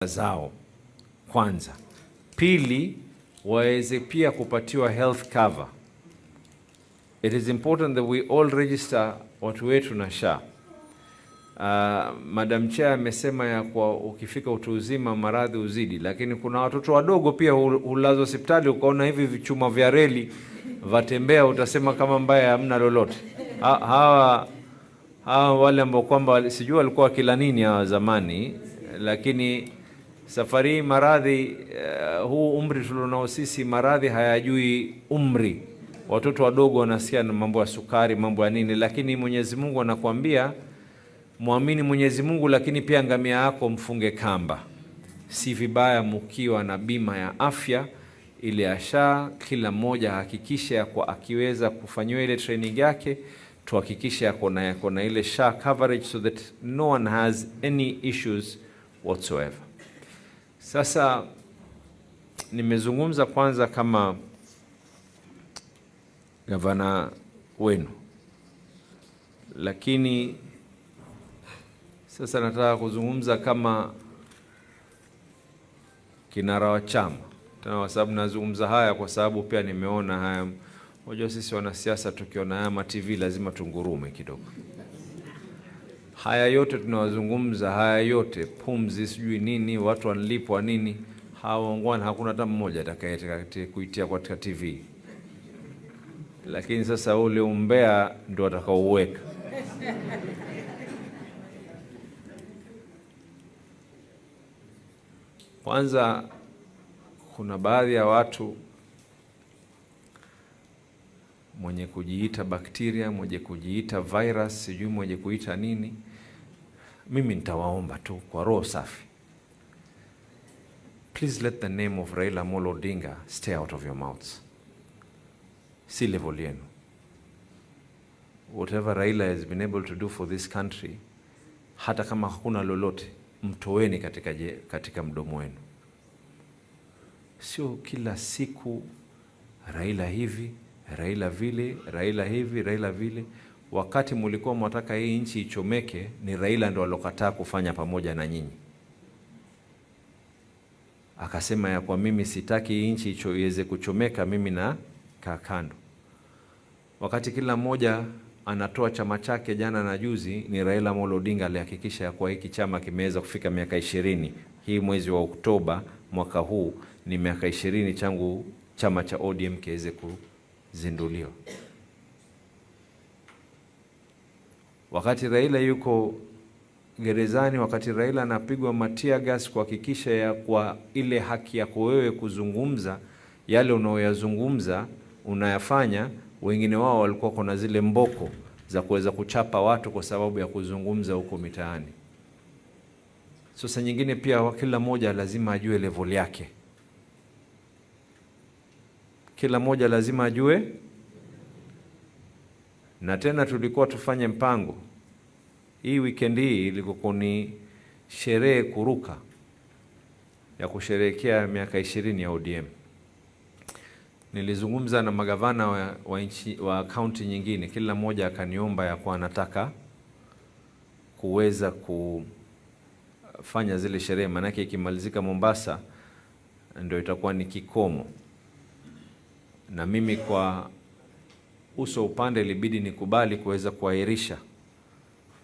zao kwanza. Pili, waweze pia kupatiwa health cover. It is important that we all register watu wetu na SHA. Madam Chair amesema ya kwa ukifika utu uzima maradhi uzidi, lakini kuna watoto wadogo pia hulazwa hospitali, ukaona hivi vichuma vya reli vatembea, utasema kama mbaya hamna lolote. Hawa wale ambao kwamba sijui walikuwa kila nini hawa zamani, lakini safari hii maradhi huu umri tulionao sisi, maradhi hayajui umri. Watoto wadogo wanasikia mambo ya sukari, mambo ya nini, lakini Mwenyezi Mungu anakuambia muamini Mwenyezi Mungu, lakini pia ngamia yako mfunge kamba. Si vibaya mkiwa na bima ya afya ile ya SHA. Kila mmoja hakikisha kwa akiweza kufanywa ile training yake, tuhakikishe yako na ile SHA coverage so that no one has any issues whatsoever. Sasa nimezungumza kwanza kama gavana wenu, lakini sasa nataka kuzungumza kama kinara wa chama. Tena kwa sababu nazungumza haya kwa sababu pia nimeona haya. Unajua sisi wanasiasa tukiona haya TV lazima tungurume kidogo. Haya yote tunawazungumza, haya yote pumzi sijui nini, watu wanalipwa nini, hawaongwana, hakuna hata mmoja atakaye kuitia katika TV. Lakini sasa ule umbea ndio atakaouweka. Kwanza kuna baadhi ya watu mwenye kujiita bakteria, mwenye kujiita virus, sijui mwenye kuita nini. Mimi nitawaomba tu kwa roho safi, please let the name of Raila Amolo Odinga stay out of your mouths. Si level yenu. Whatever Raila has been able to do for this country, hata kama hakuna lolote, mtoweni katika mdomo wenu. Sio kila siku Raila hivi, Raila vile, Raila hivi, Raila vile. Wakati mulikuwa mwataka hii nchi ichomeke, ni Raila ndo alokataa kufanya pamoja na nyinyi. Akasema ya kwa mimi sitaki hii nchi iweze kuchomeka, mimi na kando. Wakati kila mmoja anatoa chama chake jana na juzi, ni Raila Amolo Odinga alihakikisha ya kwa hiki chama kimeweza kufika miaka 20. Hii mwezi wa Oktoba mwaka huu ni miaka 20 changu chama cha ODM kiweze kuzinduliwa. Wakati Raila yuko gerezani, wakati Raila anapigwa matia gas kuhakikisha ya kwa ile haki yako wewe kuzungumza yale unaoyazungumza unayafanya, wengine wao walikuwa kuna zile mboko za kuweza kuchapa watu kwa sababu ya kuzungumza huko mitaani. Sasa nyingine pia kila moja lazima ajue level yake. Kila moja lazima ajue. Na tena tulikuwa tufanye mpango. Hii weekend hii ilikuwa ni sherehe kuruka ya kusherehekea miaka 20 ya ODM. Nilizungumza na magavana wa county nyingine, kila mmoja akaniomba ya kwa anataka kuweza kufanya zile sherehe, manake ikimalizika Mombasa ndio itakuwa ni kikomo. Na mimi kwa uso upande ilibidi nikubali kuweza kuahirisha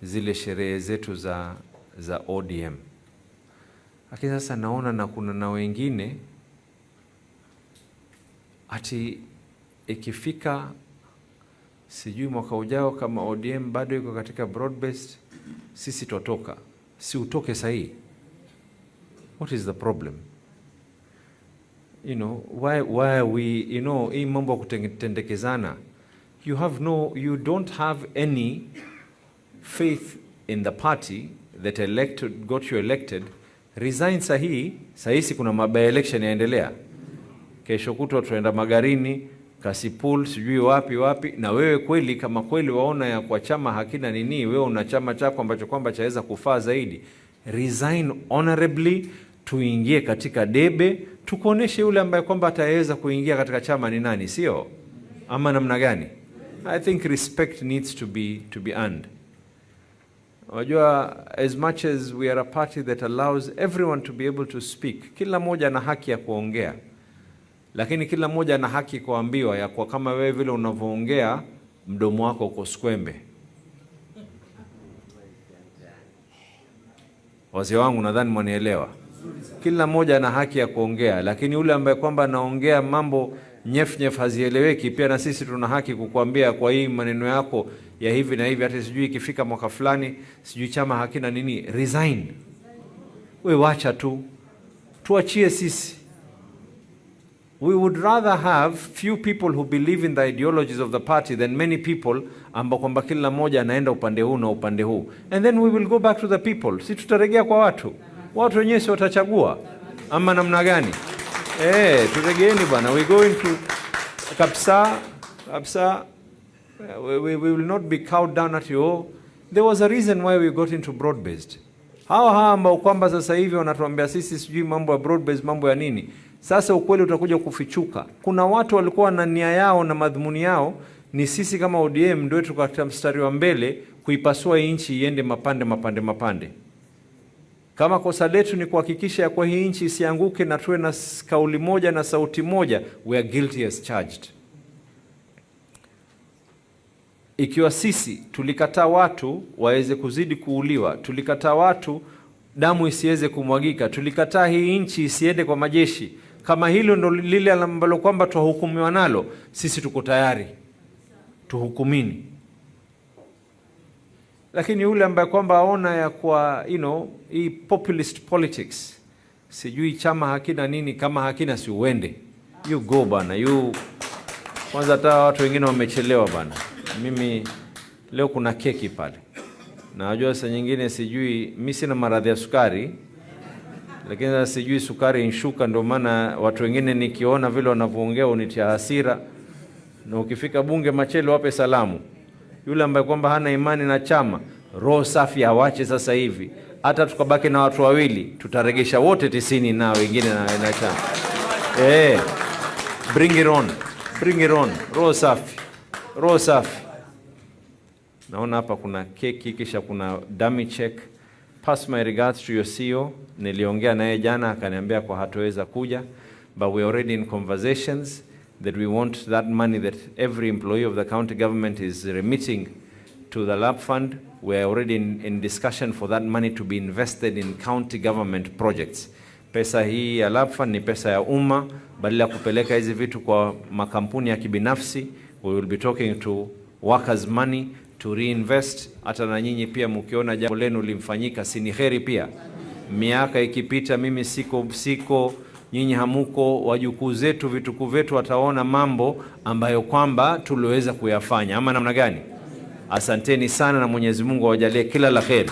zile sherehe zetu za ODM. Lakini sasa naona na kuna na wengine ati ikifika sijui mwaka ujao kama ODM bado yuko katika broad based, sisi totoka. Si utoke sahi. What is the problem? You know, why are we, you know, hii mambo kutendekezana. You don't have any faith in the party that got you elected. Resign sahi kuna mabaya election yaendelea. Kesho kutwa tuenda Magarini, Kasipul, sijui wapi, na wewe kweli kama kweli waona ya kwa chama hakina nini, wewe una chama chako ambacho kwamba chaweza kufaa zaidi, resign honorably, tuingie katika debe, tukuoneshe yule ambaye kwamba ataweza kuingia katika chama ni nani, sio? Ama namna gani? I think respect needs to be earned. Wajua, as much as we are a party that allows everyone to be able to speak, kila moja ana haki ya kuongea, lakini kila moja ana haki kuambiwa ya kwa kama wewe vile unavyoongea mdomo wako uko skwembe. Wazee wangu nadhani mwanielewa. Kila moja ana haki ya kuongea, lakini yule ambaye kwamba anaongea mambo nyef hazieleweki, pia na sisi tuna haki kukuambia kwa hii maneno yako ya hivi na hivi, hata sijui ikifika mwaka fulani sijui chama hakina nini, resign. We wacha tu, tuachie sisi. We would rather have few people who believe in the ideologies of the party than many people ambao kwamba kila mmoja anaenda upande huu na upande huu. And then we will go back to the people. Si tutaregea kwa watu. Watu wenyewe si watachagua. Ama namna gani? Turegeeni bwana. We going to kabisa we will not be cowed down at you. There was a reason why we got into broad-based. Hawa ambao kwamba sasa hivi wanatuambia sisi sijui mambo ya broad-based, mambo ya nini. Sasa ukweli utakuja kufichuka. Kuna watu walikuwa na nia yao na madhumuni yao, ni sisi kama ODM ndio tukatia mstari wa mbele kuipasua nchi iende mapande. Kama kosa letu ni kuhakikisha kwa hii nchi isianguke na tuwe na kauli moja na sauti moja, we are guilty as charged. Ikiwa sisi tulikataa watu waweze kuzidi kuuliwa, tulikataa watu damu isiweze kumwagika, tulikataa hii nchi isiende kwa majeshi, kama hilo ndo lile ambalo kwamba tuhukumiwa nalo, sisi tuko tayari tuhukumini. Lakini yule ambaye kwamba aona ya kwa hii populist politics, sijui chama hakina nini, kama hakina si uende, you go bana, kwanza hata watu wengine wamechelewa bana. Mimi leo kuna keki pale, na najua saa nyingine sijui, mimi sina maradhi ya sukari, lakini sijui sukari inshuka, ndio maana watu wengine nikiona vile wanavyoongea unitia hasira. Na ukifika bunge Machelo wape salamu. Yule ambaye kwamba hana imani na chama, roho safi awache sasa hivi. Hata tukabaki na watu wawili, tutaregesha wote 90 na wengine na chama. Bring it on. Roho safi. Naona hapa kuna keki, kisha kuna dummy check. Pass my regards to your CEO. Niliongea naye jana akaniambia kwa hataweza kuja, but we are already in conversations that we want that money that every employee of the county government is remitting to the lab fund. We are already in discussion for that money to be invested in county government projects. Pesa hii ya lab fund ni pesa ya umma, badala ya kupeleka hizi vitu kwa makampuni ya kibinafsi. We will be talking to workers' money to reinvest. Hata na nyinyi pia mkiona jambo lenu limfanyika, si ni heri pia. Miaka ikipita mimi siko nyinyi hamuko, wajukuu zetu, vitukuu vetu wataona mambo ambayo kwamba tuliweza kuyafanya. Ama namna gani? Asanteni sana na Mwenyezi Mungu awajalie kila la kheri.